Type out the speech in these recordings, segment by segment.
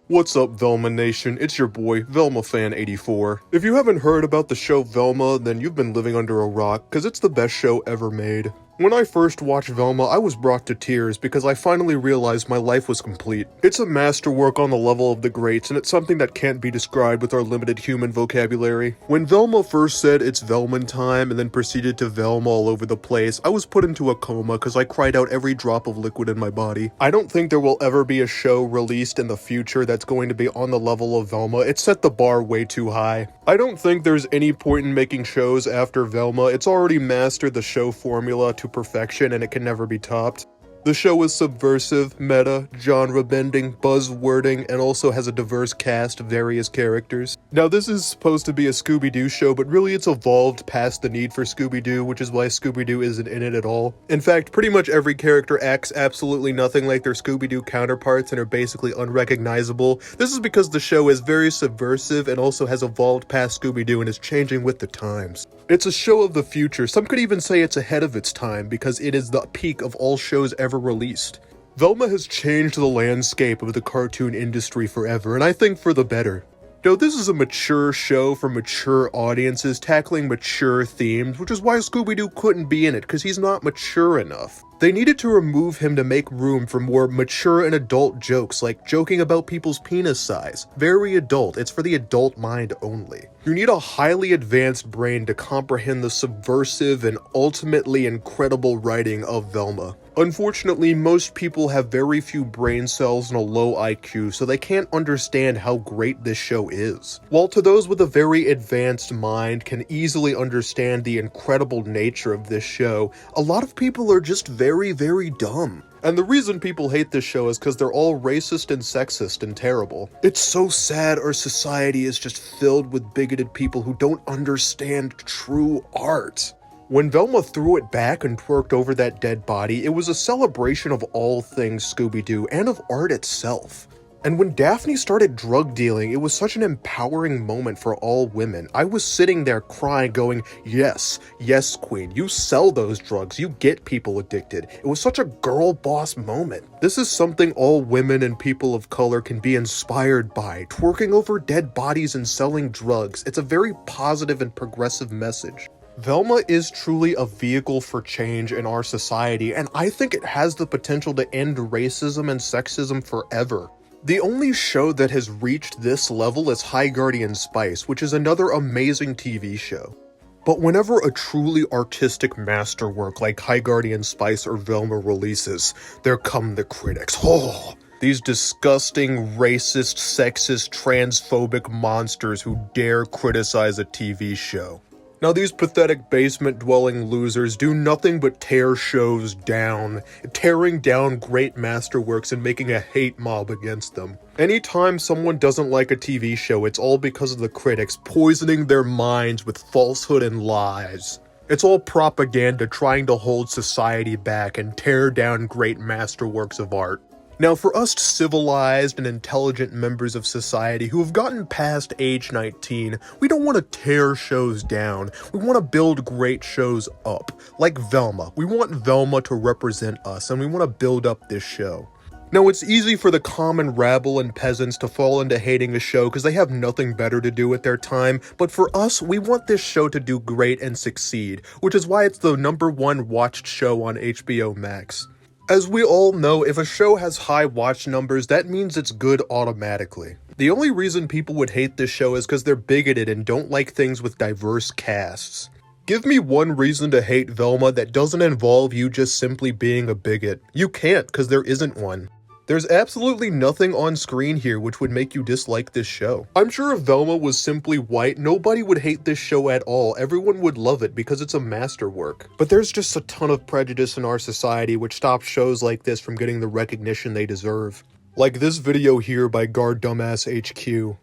What's up, Velma Nation? It's your boy, VelmaFan84. If you haven't heard about the show Velma, then you've been living under a rock, cause it's the best show ever made. When I first watched Velma, I was brought to tears because I finally realized my life was complete. It's a masterwork on the level of the greats, and it's something that can't be described with our limited human vocabulary. When Velma first said it's Velman time and then proceeded to Velma all over the place, I was put into a coma because I cried out every drop of liquid in my body. I don't think there will ever be a show released in the future that's going to be on the level of Velma. It set the bar way too high. I don't think there's any point in making shows after Velma. It's already mastered the show formula to perfection and it can never be topped. The show is subversive, meta, genre-bending, buzzwording, and also has a diverse cast of various characters. Now this is supposed to be a Scooby-Doo show, but really it's evolved past the need for Scooby-Doo, which is why Scooby-Doo isn't in it at all. In fact, pretty much every character acts absolutely nothing like their Scooby-Doo counterparts and are basically unrecognizable. This is because the show is very subversive and also has evolved past Scooby-Doo and is changing with the times. It's a show of the future. Some could even say it's ahead of its time because it is the peak of all shows ever released. Velma has changed the landscape of the cartoon industry forever, and I think for the better. Now, this is a mature show for mature audiences tackling mature themes, which is why Scooby-Doo couldn't be in it, because he's not mature enough. They needed to remove him to make room for more mature and adult jokes, like joking about people's penis size. Very adult, it's for the adult mind only. You need a highly advanced brain to comprehend the subversive and ultimately incredible writing of Velma. Unfortunately, most people have very few brain cells and a low IQ, so they can't understand how great this show is. While to those with a very advanced mind can easily understand the incredible nature of this show, a lot of people are just very, very dumb. And the reason people hate this show is because they're all racist and sexist and terrible. It's so sad our society is just filled with bigoted people who don't understand true art. When Velma threw it back and twerked over that dead body, it was a celebration of all things Scooby-Doo and of art itself. And when Daphne started drug dealing, it was such an empowering moment for all women. I was sitting there crying going, yes, yes queen, you sell those drugs, you get people addicted. It was such a girl boss moment. This is something all women and people of color can be inspired by, twerking over dead bodies and selling drugs. It's a very positive and progressive message. Velma is truly a vehicle for change in our society, and I think it has the potential to end racism and sexism forever. The only show that has reached this level is High Guardian Spice, which is another amazing TV show. But whenever a truly artistic masterwork like High Guardian Spice or Velma releases, there come the critics. Oh! These disgusting, racist, sexist, transphobic monsters who dare criticize a TV show. Now these pathetic basement-dwelling losers do nothing but tear shows down, tearing down great masterworks and making a hate mob against them. Anytime someone doesn't like a TV show, it's all because of the critics poisoning their minds with falsehood and lies. It's all propaganda trying to hold society back and tear down great masterworks of art. Now, for us civilized and intelligent members of society who have gotten past age 19, we don't want to tear shows down. We want to build great shows up. Like Velma. We want Velma to represent us, and we want to build up this show. Now, it's easy for the common rabble and peasants to fall into hating a show because they have nothing better to do with their time, but for us, we want this show to do great and succeed, which is why it's the #1 watched show on HBO Max. As we all know, if a show has high watch numbers, that means it's good automatically. The only reason people would hate this show is because they're bigoted and don't like things with diverse casts. Give me one reason to hate Velma that doesn't involve you just simply being a bigot. You can't, because there isn't one. There's absolutely nothing on screen here which would make you dislike this show. I'm sure if Velma was simply white, nobody would hate this show at all. Everyone would love it because it's a masterwork. But there's just a ton of prejudice in our society which stops shows like this from getting the recognition they deserve. Like this video here by Guard Dumbass HQ.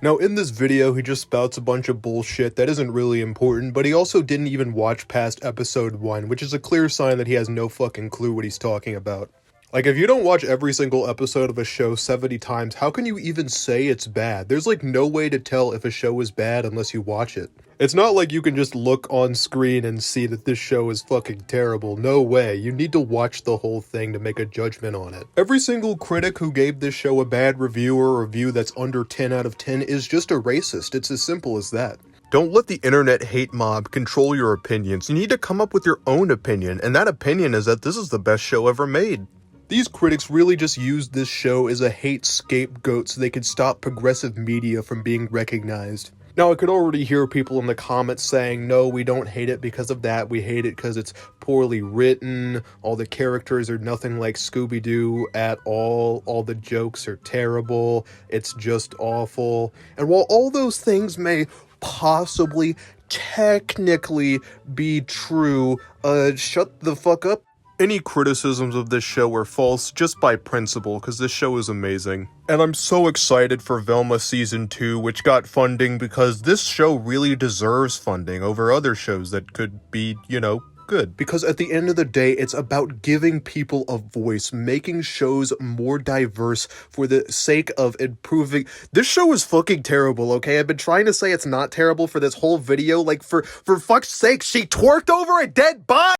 Now in this video, he just spouts a bunch of bullshit that isn't really important, but he also didn't even watch past episode 1, which is a clear sign that he has no fucking clue what he's talking about. Like, if you don't watch every single episode of a show 70 times, how can you even say it's bad? There's like no way to tell if a show is bad unless you watch it. It's not like you can just look on screen and see that this show is fucking terrible. No way. You need to watch the whole thing to make a judgment on it. Every single critic who gave this show a bad review or a review that's under 10 out of 10 is just a racist. It's as simple as that. Don't let the internet hate mob control your opinions. You need to come up with your own opinion, and that opinion is that this is the best show ever made. These critics really just used this show as a hate scapegoat so they could stop progressive media from being recognized. Now, I could already hear people in the comments saying, no, we don't hate it because of that, we hate it because it's poorly written, all the characters are nothing like Scooby-Doo at all the jokes are terrible, it's just awful. And while all those things may possibly, technically be true, shut the fuck up. Any criticisms of this show are false just by principle, because this show is amazing. And I'm so excited for Velma Season 2, which got funding, because this show really deserves funding over other shows that could be, good. Because at the end of the day, it's about giving people a voice, making shows more diverse for the sake of improving. This show is fucking terrible, okay? I've been trying to say it's not terrible for this whole video. Like, for fuck's sake, she twerked over a dead body!